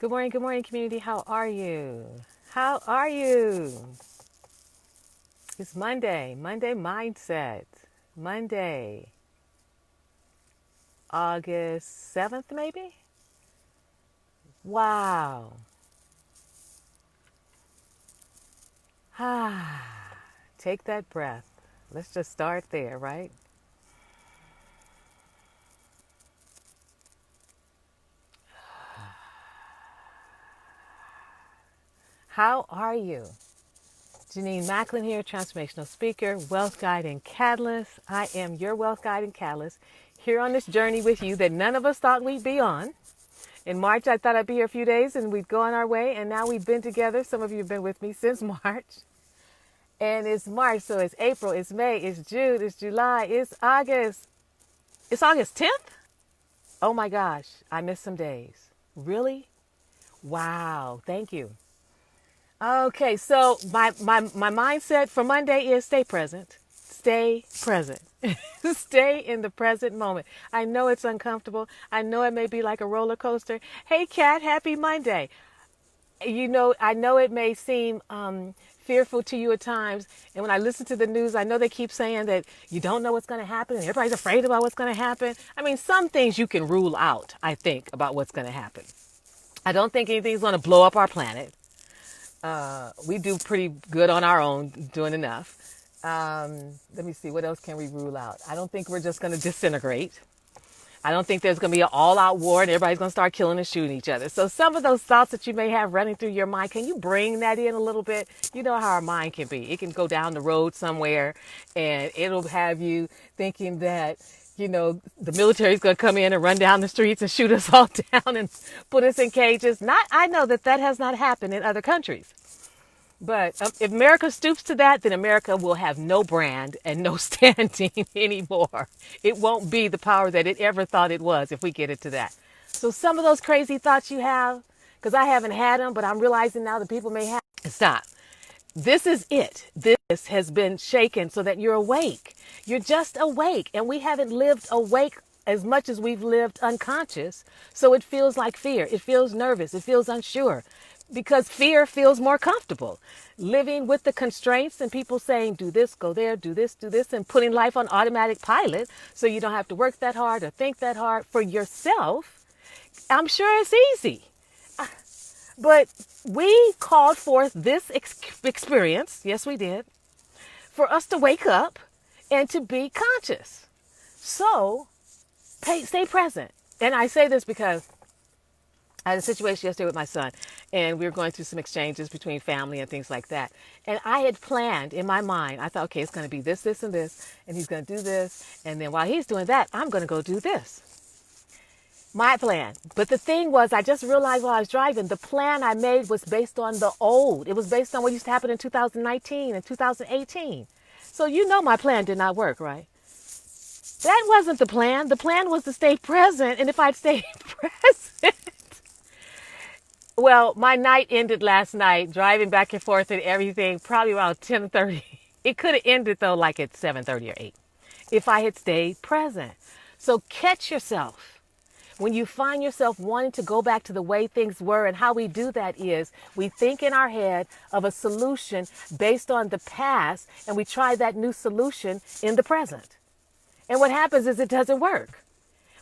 Good morning, community. How are you? How are you? It's Monday, Monday Mindset. Monday, August 7th, maybe? Wow. Ah, take that breath. Let's just start there, right? How are you? Janine Macklin here, transformational speaker, wealth guide, and catalyst. I am your wealth guide and catalyst here on this journey with you that none of us thought we'd be on. In March, I thought I'd be here a few days and we'd go on our way. And now we've been together. Some of you have been with me since March. And it's March, so it's April, it's May, it's June, it's July, it's August. It's August 10th? Oh my gosh, I missed some days. Really? Wow, thank you. Okay, so my mindset for Monday is stay present. Stay present. Stay in the present moment. I know it's uncomfortable. I know it may be like a roller coaster. Hey, Kat, happy Monday. I know it may seem fearful to you at times. And when I listen to the news, I know they keep saying that you don't know what's going to happen and everybody's afraid about what's going to happen. I mean, some things you can rule out, I think, about what's going to happen. I don't think anything's going to blow up our planet. We do pretty good on our own, doing enough. Let me see, what else can we rule out? I don't think we're just going to disintegrate. I don't think there's going to be an all-out war and everybody's going to start killing and shooting each other. So some of those thoughts that you may have running through your mind, can you bring that in a little bit? You know how our mind can be. It can go down the road somewhere and it'll have you thinking that, the military is going to come in and run down the streets and shoot us all down and put us in cages. I know that has not happened in other countries. But if America stoops to that, then America will have no brand and no standing anymore. It won't be the power that it ever thought it was if we get it to that. So some of those crazy thoughts you have, because I haven't had them, but I'm realizing now that people may have. Stop. This is it. This has been shaken so that you're awake. You're just awake. And we haven't lived awake as much as we've lived unconscious. So it feels like fear. It feels nervous. It feels unsure because fear feels more comfortable. Living with the constraints and people saying, do this, go there, do this, and putting life on automatic pilot so you don't have to work that hard or think that hard for yourself. I'm sure it's easy. But we called forth this experience, yes we did, for us to wake up and to be conscious. So stay present. And I say this because I had a situation yesterday with my son, and we were going through some exchanges between family and things like that. And I had planned in my mind, I thought, okay, it's going to be this, and this, and he's going to do this. And then while he's doing that, I'm going to go do this. My plan. But the thing was, I just realized while I was driving, the plan I made was based on the old. It was based on what used to happen in 2019 and 2018. So my plan did not work, right? That wasn't the plan. The plan was to stay present. And if I'd stayed present, well, my night ended last night, driving back and forth and everything, probably around 10:30. It could have ended, though, like at 7:30 or 8, if I had stayed present. So catch yourself. When you find yourself wanting to go back to the way things were, and how we do that is we think in our head of a solution based on the past, and we try that new solution in the present. And what happens is it doesn't work.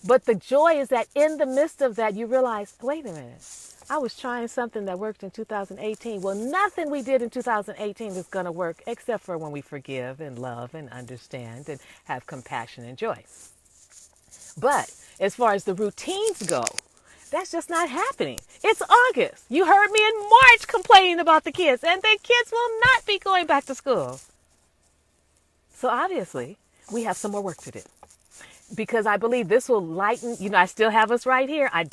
But the joy is that in the midst of that, you realize, wait a minute, I was trying something that worked in 2018. Well, nothing we did in 2018 is going to work except for when we forgive and love and understand and have compassion and joy. But as far as the routines go, that's just not happening. It's August. You heard me in March complaining about the kids, and the kids will not be going back to school. So obviously, we have some more work to do. Because I believe this will lighten, I still have us right here. I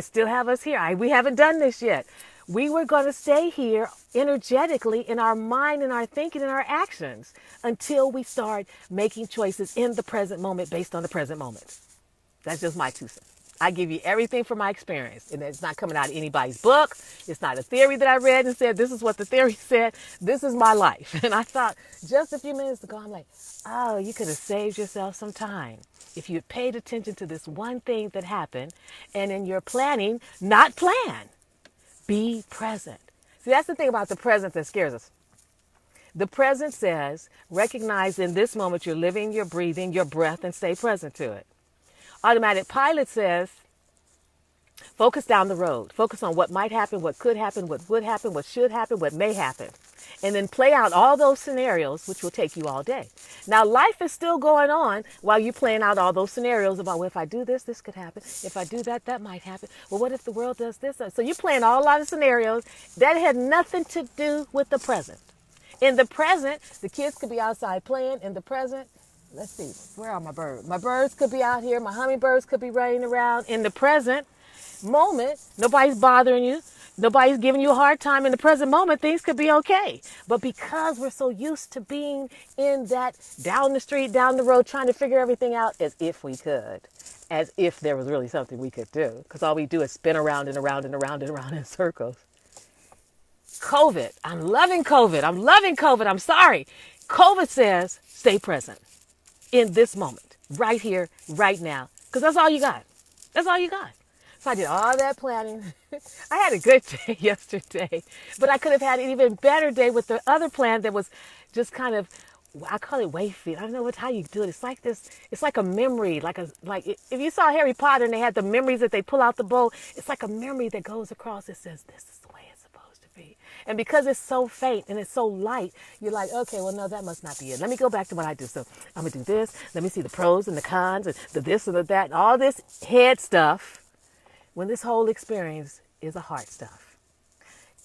still have us here. We haven't done this yet. We were going to stay here energetically in our mind, in our thinking, in our actions until we start making choices in the present moment based on the present moment. That's just my 2 cents. I give you everything from my experience. And it's not coming out of anybody's book. It's not a theory that I read and said, this is what the theory said. This is my life. And I thought just a few minutes ago, I'm like, oh, you could have saved yourself some time if you had paid attention to this one thing that happened. And in your planning, not plan. Be present. See, that's the thing about the present that scares us. The present says, recognize in this moment you're living, you're breathing, your breath, and stay present to it. Automatic pilot says, focus down the road. Focus on what might happen, what could happen, what would happen, what should happen, what may happen. And then play out all those scenarios, which will take you all day. Now, life is still going on while you're playing out all those scenarios about, well, if I do this, this could happen. If I do that, that might happen. Well, what if the world does this? So you're playing all a lot of scenarios that had nothing to do with the present. In the present, the kids could be outside playing. In the present, let's see, where are my birds? My birds could be out here. My hummingbirds could be running around. In the present moment, nobody's bothering you. Nobody's giving you a hard time. In the present moment, things could be okay. But because we're so used to being in that down the street, down the road, trying to figure everything out as if we could, as if there was really something we could do, because all we do is spin around and around and around and around in circles. COVID. I'm loving COVID. I'm loving COVID. I'm sorry. COVID says stay present in this moment, right here, right now, because that's all you got. That's all you got. So I did all that planning. I had a good day yesterday, but I could have had an even better day with the other plan that was just kind of, I call it wave feed. I don't know how you do it. It's like this. It's like a memory, like if you saw Harry Potter and they had the memories that they pull out the bowl, it's like a memory that goes across. It says, this is the way it's supposed to be. And because it's so faint and it's so light, you're like, okay, well, no, that must not be it. Let me go back to what I do. So I'm going to do this. Let me see the pros and the cons and the this and the that and all this head stuff, when this whole experience is a heart stuff.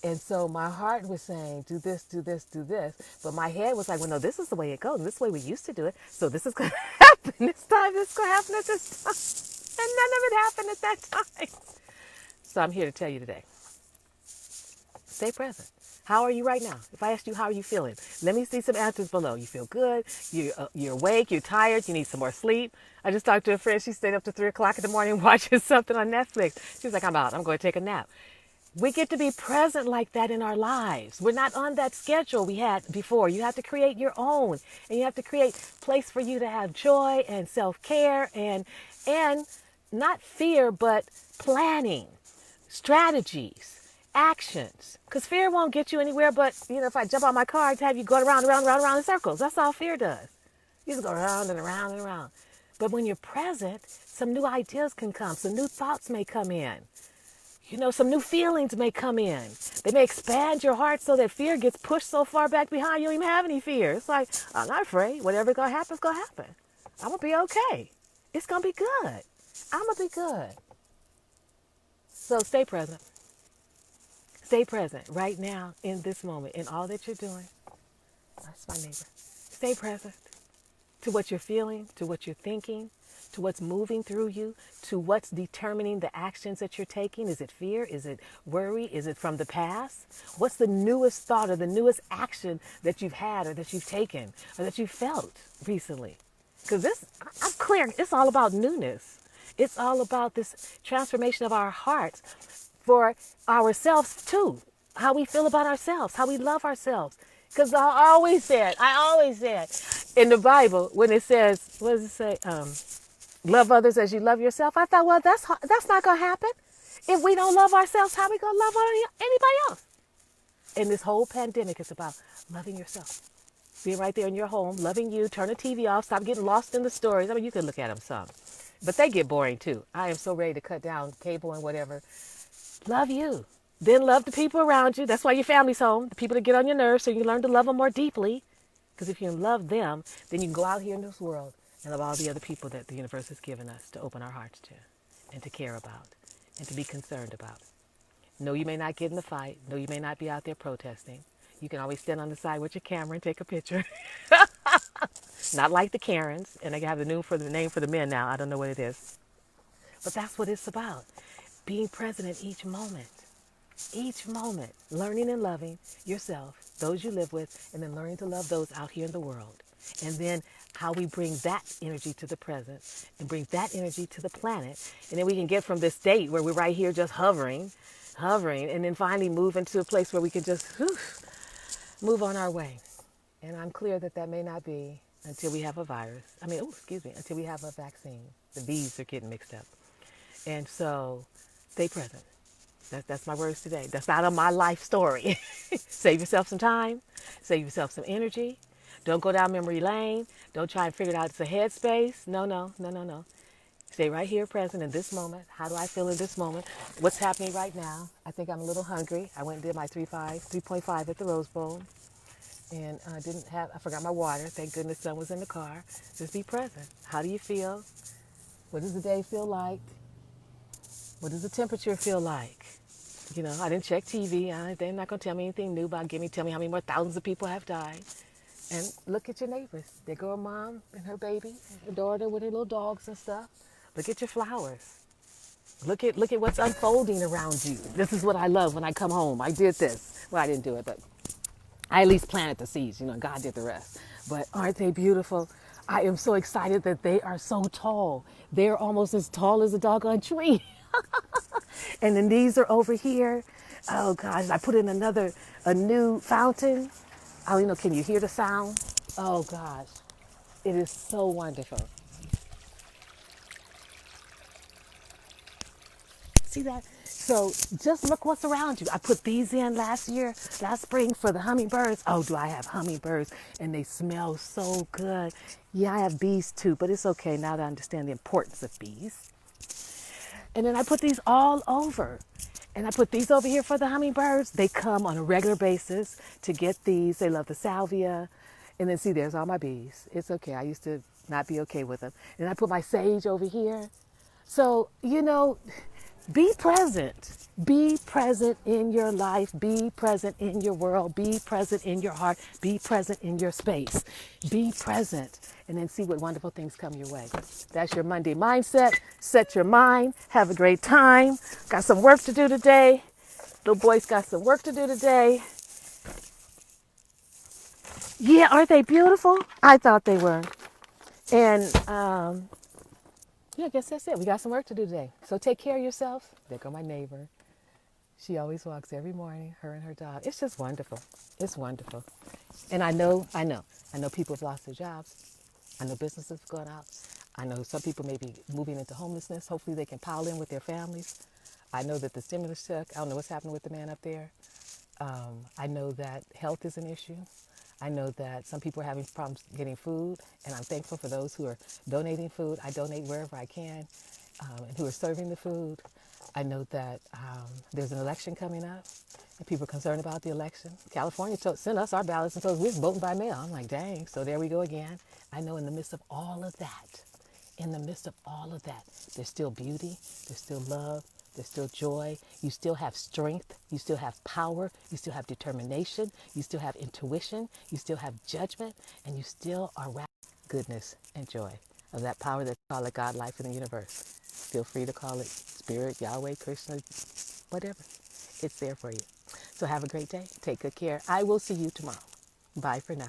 And so my heart was saying, do this, do this, do this. But my head was like, well, no, this is the way it goes. And this is the way we used to do it. So this is going to happen this time. This is going to happen at this time. And none of it happened at that time. So I'm here to tell you today, stay present. How are you right now? If I asked you, how are you feeling? Let me see some answers below. You feel good. You're awake. You're tired. You need some more sleep. I just talked to a friend. She stayed up to 3 o'clock in the morning watching something on Netflix. She was like, I'm out. I'm going to take a nap. We get to be present like that in our lives. We're not on that schedule we had before. You have to create your own, and you have to create a place for you to have joy and self-care and not fear, but planning, strategies, actions. Because fear won't get you anywhere, but if I jump on my car, to have you go around in circles. That's all fear does. You just go around and around and around. But when you're present, some new ideas can come. Some new thoughts may come in. Some new feelings may come in. They may expand your heart so that fear gets pushed so far back behind you don't even have any fear. It's like, I'm not afraid. Whatever's going to happen is going to happen. I'm going to be okay. It's going to be good. I'm going to be good. So stay present. Stay present right now in this moment in all that you're doing. That's my neighbor. Stay present to what you're feeling, to what you're thinking, to what's moving through you, to what's determining the actions that you're taking. Is it fear? Is it worry? Is it from the past? What's the newest thought or the newest action that you've had or that you've taken or that you've felt recently? Because I'm clear, it's all about newness. It's all about this transformation of our hearts for ourselves too. How we feel about ourselves, how we love ourselves. Because I always said in the Bible, when it says, what does it say? Love others as you love yourself. I thought, well, that's not going to happen. If we don't love ourselves, how are we going to love anybody else? And this whole pandemic is about loving yourself. Being right there in your home, loving you, turn the TV off, stop getting lost in the stories. I mean, you can look at them some, but they get boring too. I am so ready to cut down cable and whatever. Love you. Then love the people around you. That's why your family's home. The people that get on your nerves, so you learn to love them more deeply. Because if you love them, then you can go out here in this world and love all the other people that the universe has given us to open our hearts to and to care about and to be concerned about. No, you may not get in the fight. No, you may not be out there protesting. You can always stand on the side with your camera and take a picture. Not like the Karens. And they have the name for the men now. I don't know what it is. But that's what it's about. Being present in each moment. Each moment. Learning and loving yourself, those you live with, and then learning to love those out here in the world. And then how we bring that energy to the present and bring that energy to the planet. And then we can get from this state where we're right here just hovering, and then finally move into a place where we can just move on our way. And I'm clear that that may not be until we have a virus. Until we have a vaccine. The B's are getting mixed up. And so stay present. That's my words today. That's not on my life story. Save yourself some time. Save yourself some energy. Don't go down memory lane. Don't try and figure it out. It's a headspace. No. Stay right here present in this moment. How do I feel in this moment? What's happening right now? I think I'm a little hungry. I went and did my 3.5 at the Rose Bowl. And I forgot my water. Thank goodness son was in the car. Just be present. How do you feel? What does the day feel like? What does the temperature feel like? You know, I didn't check TV. They're not going to tell me anything new about tell me how many more thousands of people have died. And look at your neighbors. There go a mom and her baby, her daughter with her little dogs and stuff. Look at your flowers. Look at what's unfolding around you. This is what I love when I come home. I did this. Well, I didn't do it, but I at least planted the seeds. You know, God did the rest. But aren't they beautiful? I am so excited that they are so tall. They're almost as tall as a doggone tree. And then these are over here. Oh gosh, I put in a new fountain. I don't know, can you hear the sound? Oh gosh, it is so wonderful. See that? So just look what's around you. I put these in last spring for the hummingbirds. Oh, do I have hummingbirds? And they smell so good. Yeah, I have bees too, but it's okay now that I understand the importance of bees. And then I put these all over. And I put these over here for the hummingbirds. They come on a regular basis to get these. They love the salvia. And then see, there's all my bees. It's okay. I used to not be okay with them. And I put my sage over here. So, you know, be present. Be present in your life. Be present in your world. Be present in your heart. Be present in your space. Be present. And then see what wonderful things come your way. That's your Monday mindset. Set your mind. Have a great time. Got some work to do today. Little boy's got some work to do today. Yeah, aren't they beautiful? I thought they were. And yeah, I guess that's it. We got some work to do today. So take care of yourself. There go my neighbor. She always walks every morning, her and her dog. It's just wonderful. It's wonderful. And I know people have lost their jobs. I know businesses have gone out. I know some people may be moving into homelessness. Hopefully they can pile in with their families. I know that the stimulus check, I don't know what's happening with the man up there. I know that health is an issue. I know that some people are having problems getting food, and I'm thankful for those who are donating food. I donate wherever I can, and who are serving the food. I know that there's an election coming up, and people are concerned about the election. California sent us our ballots and told us we're voting by mail. I'm like, dang, so there we go again. I know in the midst of all of that, there's still beauty, there's still love, there's still joy. You still have strength. You still have power. You still have determination. You still have intuition. You still have judgment. And you still are wrapped in goodness and joy of that power that call it God, life, in the universe. Feel free to call it Spirit, Yahweh, Krishna, whatever. It's there for you. So have a great day. Take good care. I will see you tomorrow. Bye for now.